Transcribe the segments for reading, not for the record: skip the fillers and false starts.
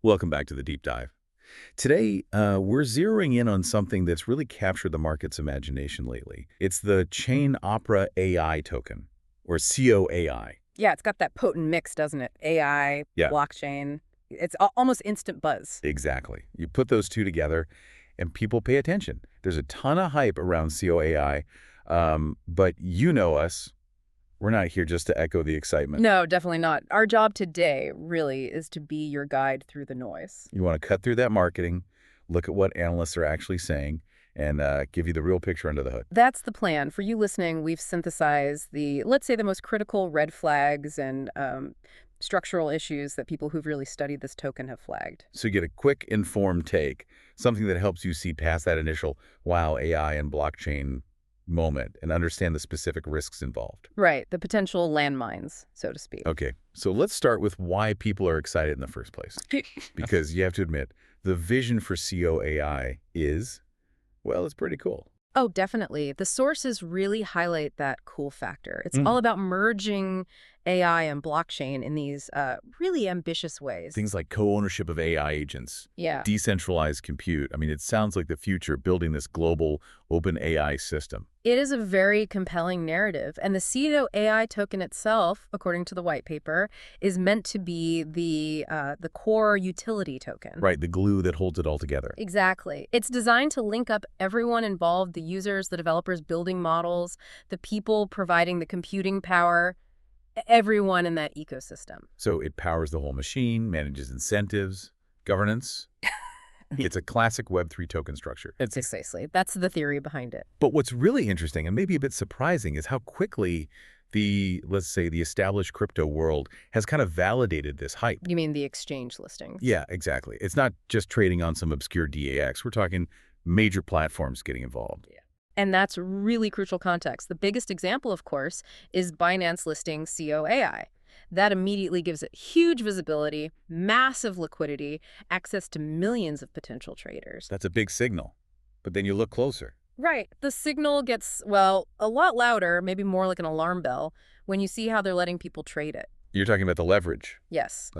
Welcome back to the Deep Dive. Today, we're zeroing in on something that's really captured the market's imagination lately. It's the Chain Opera AI token, or COAI. Yeah, it's got that potent mix, doesn't it? AI, Yeah, blockchain. It's almost instant buzz. exactly. You put those two together, and people pay attention. There's a ton of hype around COAI, but you know us. We're not here just to echo the excitement. No, definitely not. Our job today really is to be your guide through the noise. You want to cut through that marketing, look at what analysts are actually saying, and give you the real picture under the hood. That's the plan. For you listening, we've synthesized let's say, the most critical red flags and structural issues that people who've really studied this token have flagged. So you get a quick, informed take, something that helps you see past that initial, wow, AI and blockchain moment and understand the specific risks involved. Right, the potential landmines, so to speak. Okay, so let's start with why people are excited in the first place. Because you have to admit, the vision for COAI is, well, it's pretty cool. Oh, definitely. The sources really highlight that cool factor. It's all about merging AI and blockchain in these really ambitious ways. Things like co-ownership of AI agents, Yeah. decentralized compute. I mean, it sounds like the future, building this global open AI system. It is a very compelling narrative, and the CEDO AI token itself, according to the white paper, is meant to be the core utility token. Right, the glue that holds it all together. Exactly. It's designed to link up everyone involved, the users, the developers building models, the people providing the computing power, everyone in that ecosystem. So it powers the whole machine, manages incentives, governance. It's a classic Web3 token structure. Precisely. That's the theory behind it. But what's really interesting and maybe a bit surprising is how quickly let's say, the established crypto world has kind of validated this hype. You mean the exchange listings? Yeah, exactly. It's not just trading on some obscure DAX. We're talking major platforms getting involved. Yeah. And that's really crucial context. The biggest example, of course, is Binance listing COAI. That immediately gives it huge visibility, massive liquidity, access to millions of potential traders. That's a big signal. But then you look closer. Right. The signal gets, well, a lot louder, maybe more like an alarm bell, when you see how they're letting people trade it. You're talking about the leverage. Yes.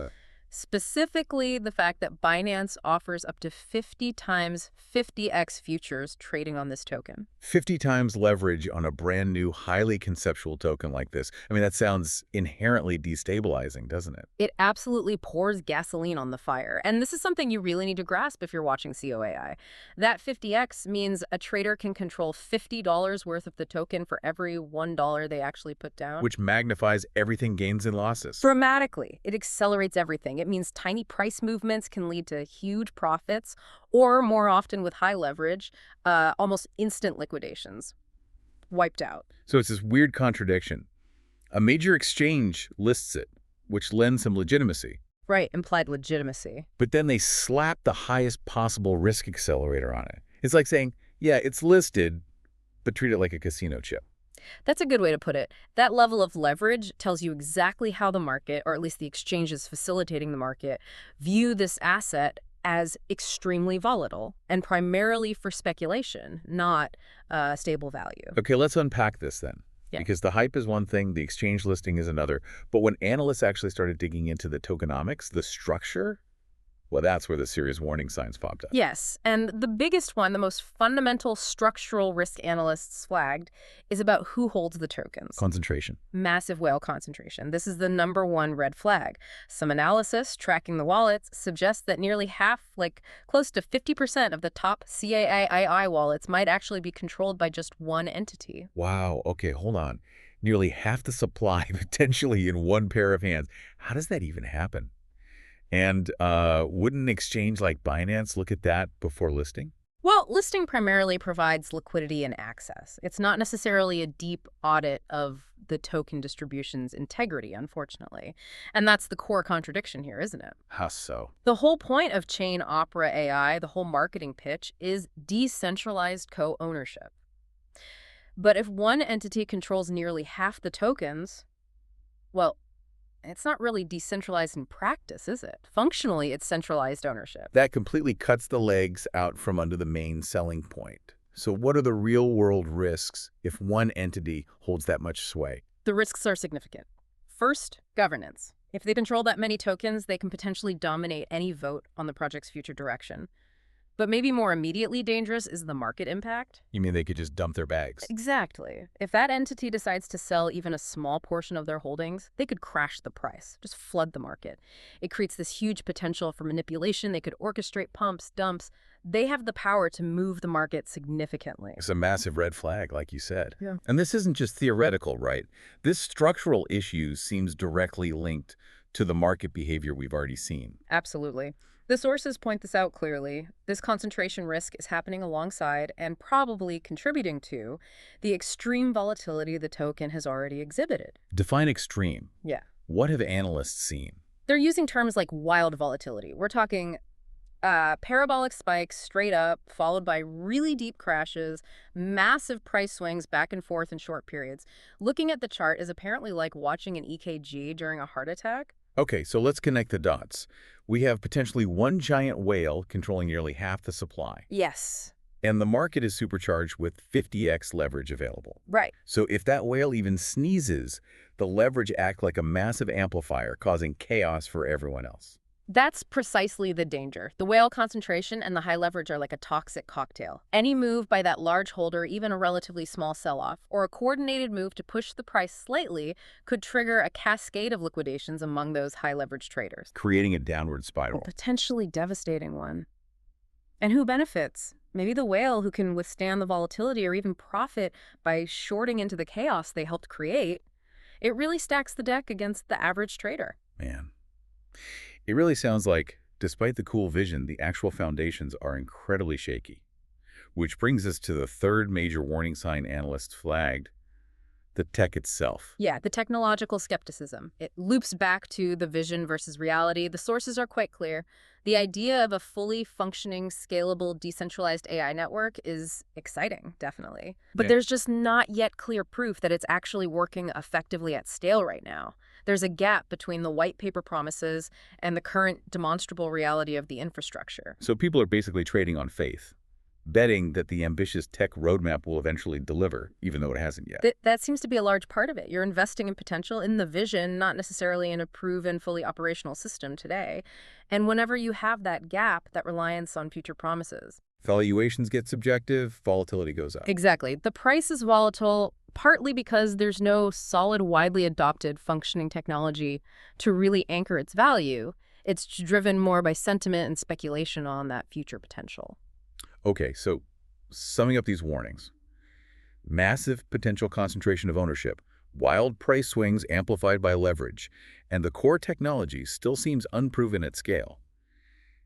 Specifically, the fact that Binance offers up to 50 times 50x futures trading on this token. 50 times leverage on a brand new, highly conceptual token like this. I mean, that sounds inherently destabilizing, doesn't it? It absolutely pours gasoline on the fire. And this is something you really need to grasp if you're watching COAI. That 50x means a trader can control $50 worth of the token for every $1 they actually put down. Which magnifies everything gains and losses. Dramatically. It accelerates everything. It means tiny price movements can lead to huge profits, or more often with high leverage, almost instant liquidations. Wiped out. So it's this weird contradiction. A major exchange lists it, which lends some legitimacy. Right, implied legitimacy. But then they slap the highest possible risk accelerator on it. It's like saying, yeah, it's listed, but treat it like a casino chip. That's a good way to put it. That level of leverage tells you exactly how the market, or at least the exchanges facilitating the market, view this asset as extremely volatile and primarily for speculation, not stable value. Okay, let's unpack this then. Yeah. Because the hype is one thing, the exchange listing is another. But when analysts actually started digging into the tokenomics, the structure, well, that's where the serious warning signs popped up. Yes, and the biggest one, the most fundamental structural risk analysts flagged, is about who holds the tokens. Concentration. Massive whale concentration. This is the #1 red flag. Some analysis tracking the wallets suggests that nearly half, like close to 50% of the top CAAI wallets might actually be controlled by just one entity. Wow, okay, hold on. Nearly half the supply potentially in one pair of hands. How does that even happen? And wouldn't an exchange like Binance look at that before listing? Well, listing primarily provides liquidity and access. It's not necessarily a deep audit of the token distribution's integrity, unfortunately. And that's the core contradiction here, isn't it? How so? The whole point of Chain Opera AI, the whole marketing pitch, is decentralized co-ownership. But if one entity controls nearly half the tokens, well, it's not really decentralized in practice, is it? Functionally, it's centralized ownership. That completely cuts the legs out from under the main selling point. So what are the real-world risks if one entity holds that much sway? The risks are significant. First, governance. If they control that many tokens, they can potentially dominate any vote on the project's future direction. But maybe more immediately dangerous is the market impact. You mean they could just dump their bags? Exactly. If that entity decides to sell even a small portion of their holdings, they could crash the price, just flood the market. It creates this huge potential for manipulation. They could orchestrate pumps, dumps. They have the power to move the market significantly. It's a massive red flag, like you said. Yeah. And this isn't just theoretical, right? This structural issue seems directly linked to the market behavior we've already seen. Absolutely. The sources point this out clearly. This concentration risk is happening alongside and probably contributing to the extreme volatility the token has already exhibited. Define extreme. Yeah. What have analysts seen? They're using terms like wild volatility. We're talking parabolic spikes straight up, followed by really deep crashes, massive price swings back and forth in short periods. Looking at the chart is apparently like watching an EKG during a heart attack. Okay, so let's connect the dots. We have potentially one giant whale controlling nearly half the supply. Yes. And the market is supercharged with 50x leverage available. Right. So if that whale even sneezes, the leverage acts like a massive amplifier, causing chaos for everyone else. That's precisely the danger. The whale concentration and the high leverage are like a toxic cocktail. Any move by that large holder, even a relatively small sell-off, or a coordinated move to push the price slightly could trigger a cascade of liquidations among those high leverage traders. Creating a downward A spiral. potentially devastating one. And who benefits? Maybe the whale, who can withstand the volatility or even profit by shorting into the chaos they helped create. It really stacks the deck against the average trader. Man. It really sounds like, despite the cool vision, the actual foundations are incredibly shaky. Which brings us to the third major warning sign analysts flagged, the tech itself. Yeah, the technological skepticism. It loops back to the vision versus reality. The sources are quite clear. The idea of a fully functioning, scalable, decentralized AI network is exciting, definitely. But Yeah. there's just not yet clear proof that it's actually working effectively at scale right now. There's a gap between the white paper promises and the current demonstrable reality of the infrastructure. So people are basically trading on faith, betting that the ambitious tech roadmap will eventually deliver, even though it hasn't yet. That seems to be a large part of it. You're investing in potential, in the vision, not necessarily in a proven, fully operational system today. And whenever you have that gap, that reliance on future promises. Valuations get subjective, volatility goes up. Exactly. The price is volatile, partly because there's no solid, widely adopted functioning technology to really anchor its value. It's driven more by sentiment and speculation on that future potential. Okay, so summing up these warnings. Massive potential concentration of ownership, wild price swings amplified by leverage, and the core technology still seems unproven at scale.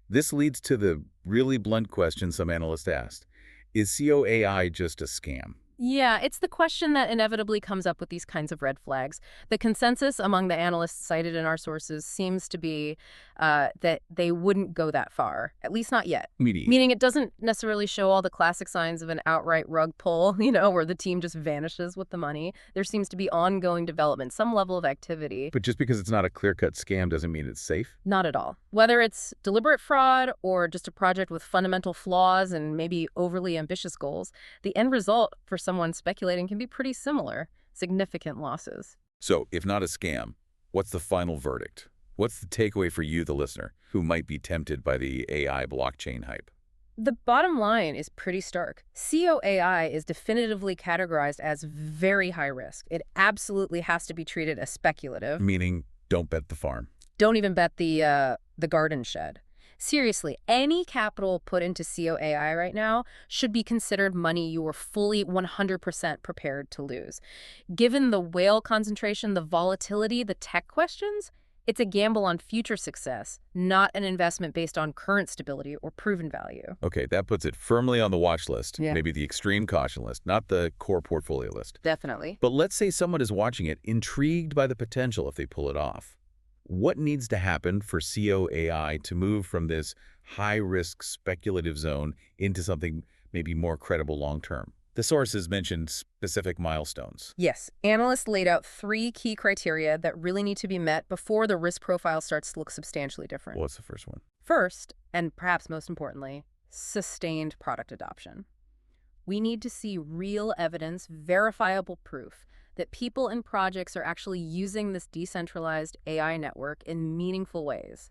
This leads to the really blunt question some analysts asked. Is COAI just a scam? Yeah, it's the question that inevitably comes up with these kinds of red flags. The consensus among the analysts cited in our sources seems to be that they wouldn't go that far, at least not yet. Meaning it doesn't necessarily show all the classic signs of an outright rug pull, where the team just vanishes with the money. There seems to be ongoing development, some level of activity. But just because it's not a clear-cut scam doesn't mean it's safe? Not at all. Whether it's deliberate fraud or just a project with fundamental flaws and maybe overly ambitious goals, the end result for someone speculating can be pretty similar: significant losses. So, if not a scam, what's the final verdict? What's the takeaway for you, the listener, who might be tempted by the AI blockchain hype? The bottom line is pretty stark. COAI is definitively categorized as very high risk. It absolutely has to be treated as speculative. Meaning, don't bet the farm. Don't even bet the garden shed. Seriously, any capital put into COAI right now should be considered money you were fully 100% prepared to lose. Given the whale concentration, the volatility, the tech questions, it's a gamble on future success, not an investment based on current stability or proven value. Okay, that puts it firmly on the watch list, Yeah. maybe the extreme caution list, not the core portfolio list. Definitely. But let's say someone is watching it, intrigued by the potential if they pull it off. What needs to happen for COAI to move from this high-risk speculative zone into something maybe more credible long-term? The sources mentioned specific milestones. Yes, analysts laid out 3 key criteria that really need to be met before the risk profile starts to look substantially different. What's the first one? First, and perhaps most importantly, sustained product adoption. We need to see real evidence, verifiable proof, that people and projects are actually using this decentralized AI network in meaningful ways.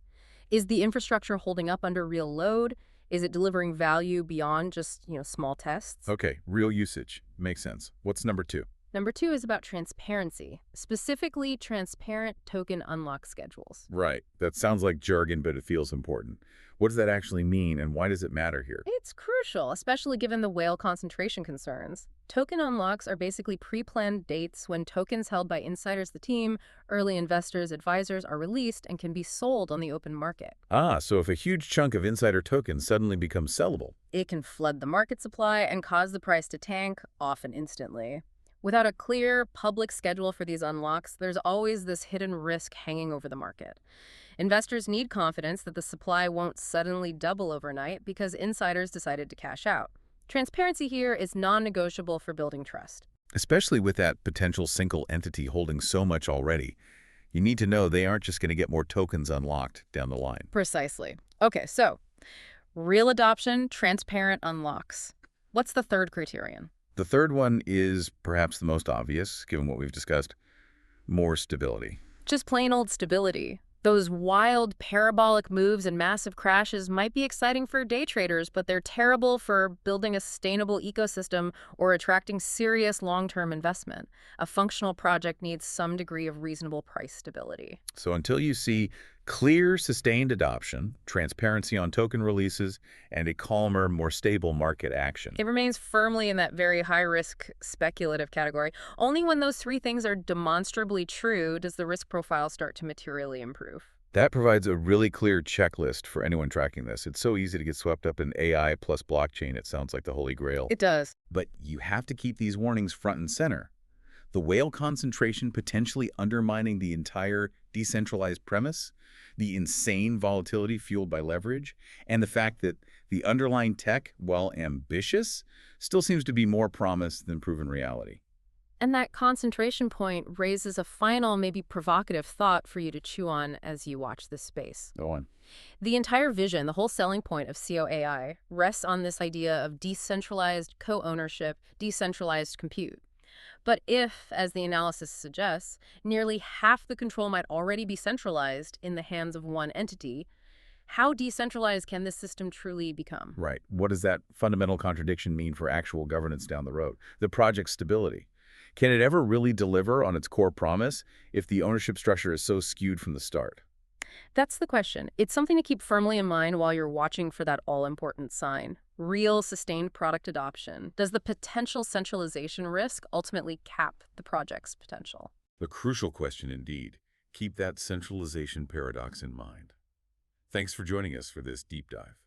Is the infrastructure holding up under real load? Is it delivering value beyond just, small tests? Okay, real usage. Makes sense. What's number two? Number two is about transparency, specifically transparent token unlock schedules. Right. That sounds like jargon, but it feels important. What does that actually mean, and why does it matter here? It's crucial, especially given the whale concentration concerns. Token unlocks are basically pre-planned dates when tokens held by insiders the team, early investors, advisors are released and can be sold on the open market. Ah, so if a huge chunk of insider tokens suddenly becomes sellable. It can flood the market supply and cause the price to tank, often instantly. Without a clear, public schedule for these unlocks, there's always this hidden risk hanging over the market. Investors need confidence that the supply won't suddenly double overnight because insiders decided to cash out. Transparency here is non-negotiable for building trust. Especially with that potential single entity holding so much already. You need to know they aren't just going to get more tokens unlocked down the line. Precisely. Okay, so real adoption, transparent unlocks. What's the third criterion? The third one is perhaps the most obvious, given what we've discussed: more stability. Just plain old stability. Those wild parabolic moves and massive crashes might be exciting for day traders, but they're terrible for building a sustainable ecosystem or attracting serious long-term investment. A functional project needs some degree of reasonable price stability. So until you see clear, sustained adoption, transparency on token releases, and a calmer, more stable market action. It remains firmly in that very high-risk speculative category. Only when those three things are demonstrably true does the risk profile start to materially improve. That provides a really clear checklist for anyone tracking this. It's so easy to get swept up in AI plus blockchain. It sounds like the holy grail. It does. But you have to keep these warnings front and center. The whale concentration potentially undermining the entire decentralized premise, the insane volatility fueled by leverage, and the fact that the underlying tech, while ambitious, still seems to be more promise than proven reality. And that concentration point raises a final, maybe provocative thought for you to chew on as you watch this space. Go on. The entire vision, the whole selling point of COAI, rests on this idea of decentralized co-ownership, decentralized compute. But if, as the analysis suggests, nearly half the control might already be centralized in the hands of one entity, how decentralized can this system truly become? Right. What does that fundamental contradiction mean for actual governance down the road? The project's stability. Can it ever really deliver on its core promise if the ownership structure is so skewed from the start? That's the question. It's something to keep firmly in mind while you're watching for that all-important sign. Real, sustained product adoption. Does the potential centralization risk ultimately cap the project's potential? The crucial question indeed. Keep that centralization paradox in mind. Thanks for joining us for this deep dive.